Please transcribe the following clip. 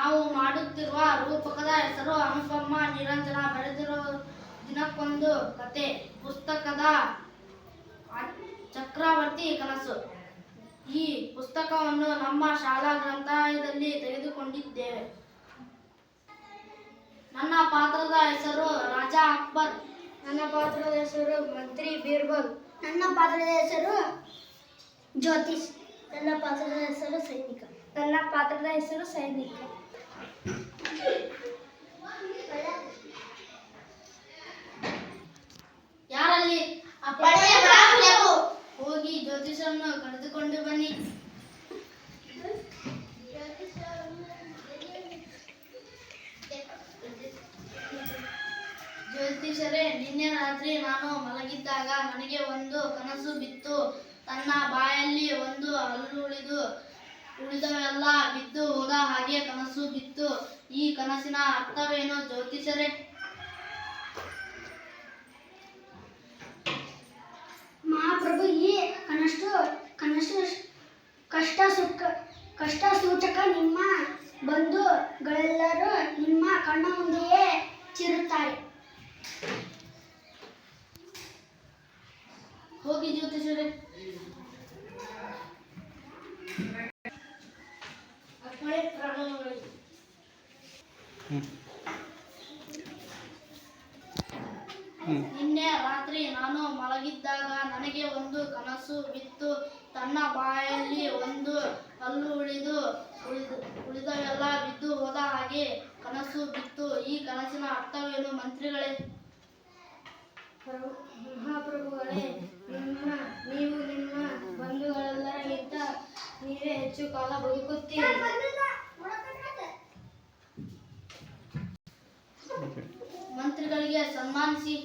ನಾವು ಮಾಡುತ್ತಿರುವ ರೂಪಕದ ಹೆಸರು ಅನುಪಮ ನಿರಂಜನ. ಬರೆದಿರುವ ದಿನಕ್ಕೊಂದು ಕತೆ ಪುಸ್ತಕದ ಚಕ್ರವರ್ತಿ ಕನಸು. ಈ ಪುಸ್ತಕವನ್ನು ನಮ್ಮ ಶಾಲಾ ಗ್ರಂಥಾಲಯದಲ್ಲಿ ತೆಗೆದುಕೊಂಡಿದ್ದೇವೆ. ನನ್ನ ಪಾತ್ರದ ಹೆಸರು ರಾಜ ಅಕ್ಬರ್. ನನ್ನ ಪಾತ್ರದ ಹೆಸರು ಮಂತ್ರಿ ಬೀರ್ಬಲ್. ನನ್ನ ಪಾತ್ರದ ಹೆಸರು ಜ್ಯೋತಿಷ್. ನನ್ನ ಪಾತ್ರದ ಹೆಸರು ಸೈನಿಕ. ನನ್ನ ಪಾತ್ರದ ಹೆಸರು ಸೈನಿಕ. ಯಾರಲ್ಲಿ? ಹೋಗಿ ಜ್ಯೋತಿಷನ್ನು ಕರೆದುಕೊಂಡು ಬನ್ನಿ. ಜ್ಯೋತಿಷರೇ, ನಿನ್ನೆ ರಾತ್ರಿ ನಾನು ಮಲಗಿದ್ದಾಗ ನನಗೆ ಒಂದು ಕನಸು ಬಿತ್ತು. ತನ್ನ ಬಾಯಲ್ಲಿ ಒಂದು ಹಲ್ಲು ಉಳಿದವೆಲ್ಲ ಬಿದ್ದು ಹೋದ ಹಾಗೆ ಕನಸು ಬಿತ್ತು. ಈ ಕನಸಿನ ಅರ್ಥವೇನು ಜ್ಯೋತಿಷರೇ? ಮಹಾಪ್ರಭು, ಈ ಕನಸು ಕಷ್ಟ ಸೂಚಕ. ನಿಮ್ಮ ಬಂಧುಗಳೆಲ್ಲರೂ ನಿಮ್ಮ ಕಣ್ಣ ಮುಂದೆಯೇ ಚಿರುತ್ತಾರೆ. ಹೋಗಿ ಜ್ಯೋತಿಷರೇ. ನಿನ್ನೆ ರಾತ್ರಿ ನಾನು ಮಲಗಿದ್ದಾಗ ನನಗೆ ಒಂದು ಕನಸು ಬಿತ್ತು. ತನ್ನ ಬಾಯಲ್ಲಿ ಒಂದು ಹಲ್ಲು ಉಳಿದವೆಲ್ಲ ಬಿದ್ದು ಹೋದ ಹಾಗೆ ಕನಸು ಬಿತ್ತು. ಈ ಕನಸಿನ ಅರ್ಥವೇನು ಮಂತ್ರಿಗಳೇ? ಮಹಾಪ್ರಭುಗಳೇ, ನೀವು ನಿಮ್ಮ ಬಂಧುಗಳೆಲ್ಲರಿಗಿಂತ ನೀವೇ ಹೆಚ್ಚು ಕಾಲ ಬದುಕುತ್ತೀರಿ. ಮಂತ್ರಿಗಳಿಗೆ ಸನ್ಮಾನಿಸಿ.